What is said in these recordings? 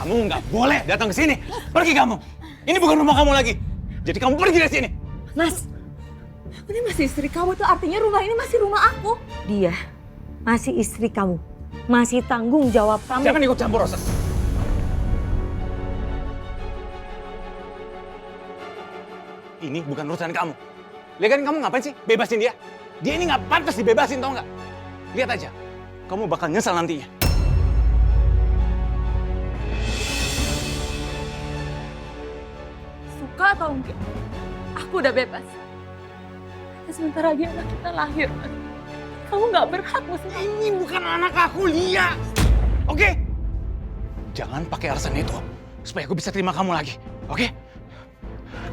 Kamu nggak boleh datang ke sini. Pergi kamu. Ini bukan rumah kamu lagi. Jadi kamu pergi dari sini. Mas, ini masih istri kamu, itu artinya rumah ini masih rumah aku. Dia masih istri kamu. Masih tanggung jawab kamu. Jangan ikut campur, Rosa. Ini bukan urusan kamu. Lihat kan kamu ngapain sih? Bebasin dia. Dia ini nggak pantas dibebasin, tau nggak? Lihat aja. Kamu bakal nyesal nantinya. Suka atau enggak, aku udah bebas. Dan sebentar lagi anak kita lahir, Mas. Kamu nggak berhak musuh. Ini bukan anak aku, Lia. Oke? Jangan pakai alasan itu supaya aku bisa terima kamu lagi. Oke?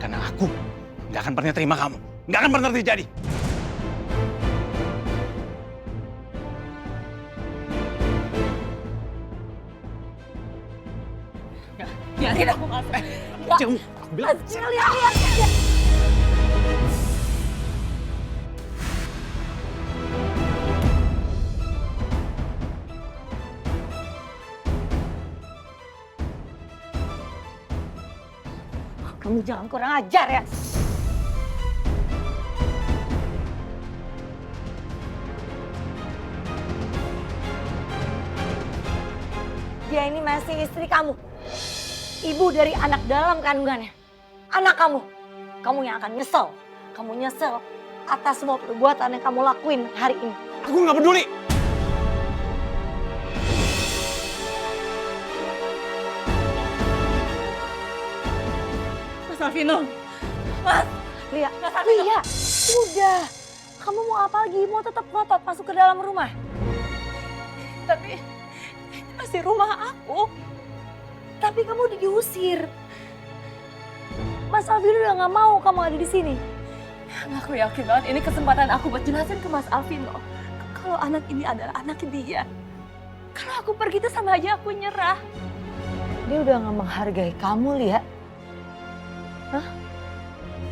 Karena aku nggak akan pernah terima kamu. Nggak akan pernah terjadi. Biarin aku masuk. Jangan, aku bilang. Lihat. Kamu jangan kurang ajar ya. Dia ini masih istri kamu. Ibu dari anak dalam kandungannya. Anak kamu. Kamu yang akan nyesel. Kamu nyesel atas semua perbuatan yang kamu lakuin hari ini. Aku nggak peduli. Mas Alvino. Mas. Lia. Lia. Udah. Kamu mau apa lagi? Mau tetap ngotot masuk ke dalam rumah? Tapi ini masih rumah aku. Tapi kamu udah diusir. Mas Alvino udah gak mau kamu ada di sini. Aku yakin banget ini kesempatan aku buat jelasin ke Mas Alvino kalau anak ini adalah anak dia. Kalau aku pergi itu sama aja aku nyerah. Dia udah gak menghargai kamu, Lia. Hah?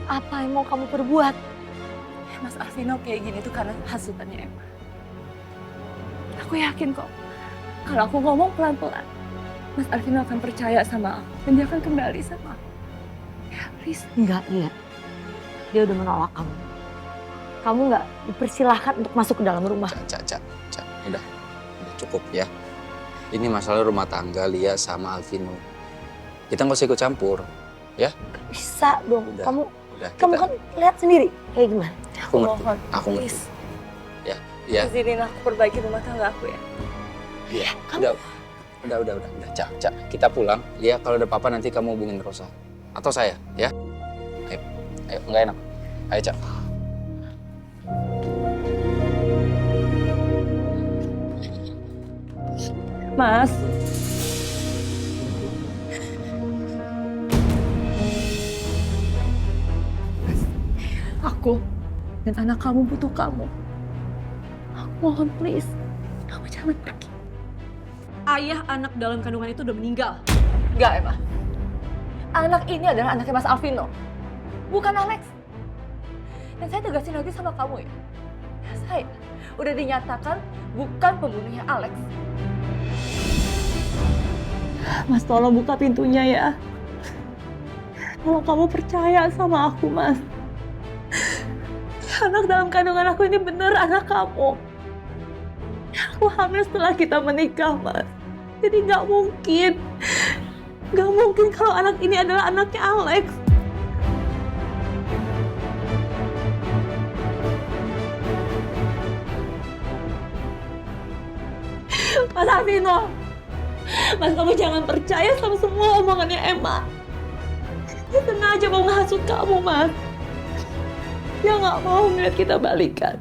Apa yang mau kamu perbuat? Mas Alvino kayak gini tuh karena hasutannya Emma. Aku yakin kok kalau aku ngomong pelan-pelan, Mas Alvino akan percaya sama aku dan dia akan kembali sama aku. Ya, please. Enggak, Lia. Dia udah menolak kamu. Kamu nggak dipersilahkan untuk masuk ke dalam rumah. Cak. Udah cukup ya. Ini masalah rumah tangga Lia sama Alvino. Kita nggak usah ikut campur, ya? Bisa dong. Udah, Kamu kan lihat sendiri kayak gimana. Aku ngerti. Mohon, Aku ngerti. please. Ya. Izinin aku perbaiki rumah tangga aku ya. Iya. Udah. Cak. Kita pulang. Lia, kalau ada apa-apa nanti kamu hubungin Rosa atau saya, ya? Ayo, nggak enak. Ayo, Cak. Mas. Aku dan anak kamu butuh kamu. Aku mohon please, kamu jangan pergi. Ayah anak dalam kandungan itu udah meninggal. Enggak, Emma. Anak ini adalah anaknya Mas Alvino, bukan Alex. Dan saya tegasin lagi sama kamu ya. Saya udah dinyatakan bukan pembunuhnya Alex. Mas, tolong buka pintunya ya. Tolong kamu percaya sama aku, Mas. Anak dalam kandungan aku ini bener anak kamu. Aku hamil setelah kita menikah, Mas. Jadi nggak mungkin kalau anak ini adalah anaknya Alex. Mas Alvino, Mas, kamu jangan percaya sama semua omongannya Emma. Dia sengaja mau menghasut kamu, Mas. Dia nggak mau ngeliat kita balikan.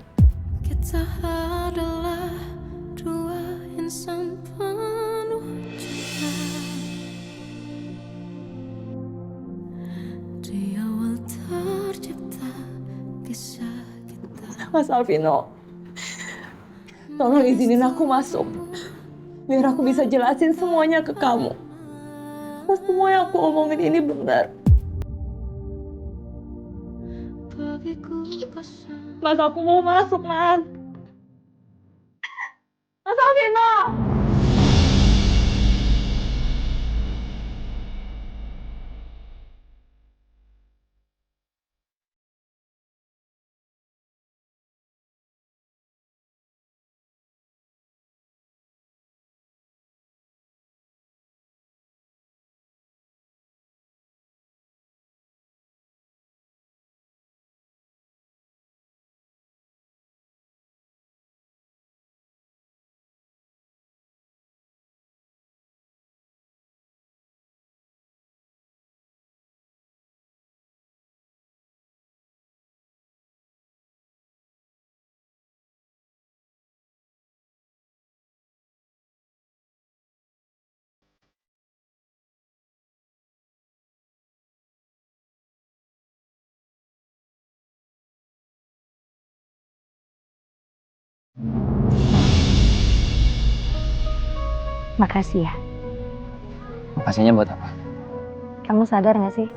Kita adalah dua insan penuh cinta. Di awal tercipta kisah kita. Mas Alvino, tolong izinin aku masuk. Biar aku bisa jelasin semuanya ke kamu. Mas, semua yang aku omongin ini benar. Mas, aku mau masuk, Mas. Mas Alvino! Makasih ya. Makasihnya buat apa? Kamu sadar gak sih?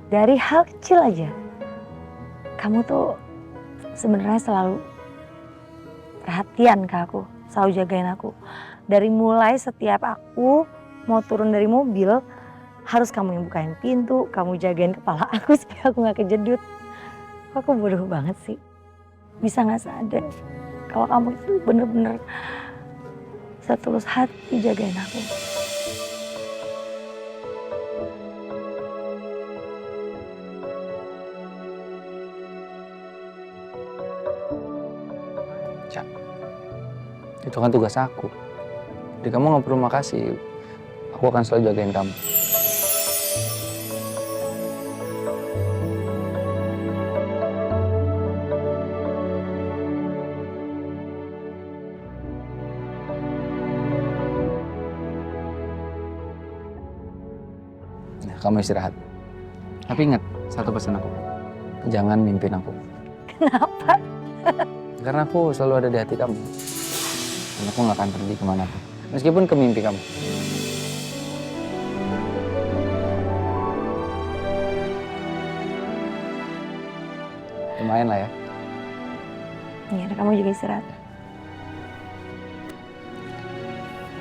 Dari hal kecil aja, kamu tuh sebenarnya selalu perhatian ke aku, selalu jagain aku. Dari mulai setiap aku mau turun dari mobil, harus kamu yang bukain pintu, kamu jagain kepala aku supaya aku gak kejedut. Aku bodoh banget sih. Bisa gak sadar kalau kamu itu bener-bener setulus hati jagain aku. Cak, itu kan tugas aku. Jadi kamu gak perlu makasih. Aku akan selalu jagain kamu. Nah, kamu istirahat. Tapi ingat, satu pesan aku. Jangan mimpin aku. Kenapa? Karena aku selalu ada di hati kamu. Dan aku gak akan pergi kemanapun. Meskipun ke mimpi kamu. Lumayan lah ya. Iya, kamu juga istirahat.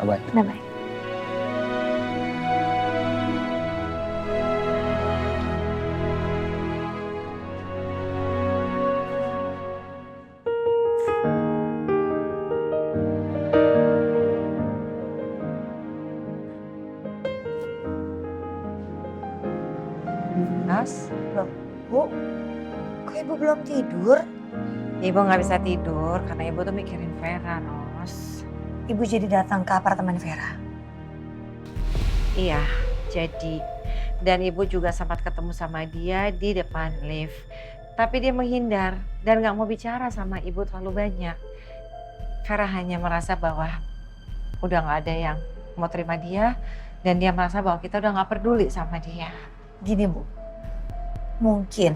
Bye-bye. Bye-bye. Ros, Loh, Bu, kok Ibu belum tidur? Ibu nggak bisa tidur karena Ibu tuh mikirin Vera, Ros. Ibu jadi datang ke apartemen Vera. Iya, jadi. Dan Ibu juga sempat ketemu sama dia di depan lift. Tapi dia menghindar dan nggak mau bicara sama Ibu terlalu banyak. Vera hanya merasa bahwa udah nggak ada yang mau terima dia. Dan dia merasa bahwa kita udah nggak peduli sama dia. Gini Bu, mungkin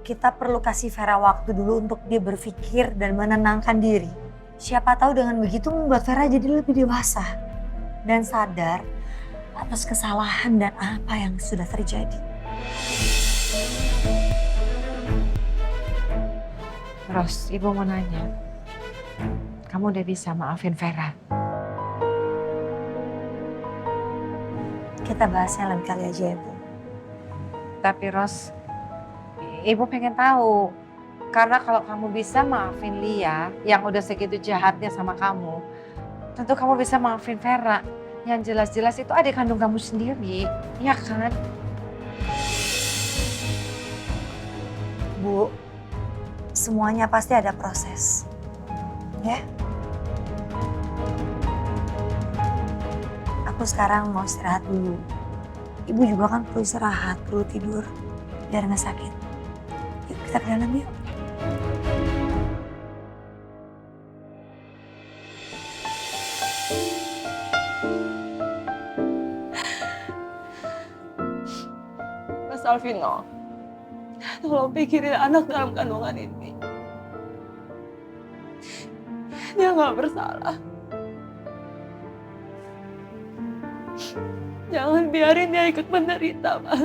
kita perlu kasih Vera waktu dulu untuk dia berpikir dan menenangkan diri. Siapa tahu dengan begitu membuat Vera jadi lebih dewasa dan sadar atas kesalahan dan apa yang sudah terjadi. Ros, Ibu mau nanya. Kamu udah bisa maafin Vera? Kita bahasnya lain kali aja ya Bu. Tapi Ros, Ibu pengen tahu. Karena kalau kamu bisa maafin Lia yang udah segitu jahatnya sama kamu, tentu kamu bisa maafin Vera. Yang jelas-jelas itu adik kandung kamu sendiri, ya kan? Bu, semuanya pasti ada proses. Ya? Aku sekarang mau istirahat dulu. Ibu juga kan perlu istirahat, perlu tidur. Biar nggak sakit. Yuk kita ke dalam yuk. Mas Alvino, tolong pikirin anak dalam kandungan ini. Dia nggak bersalah. Jangan biarin dia ikut menderita, Mas.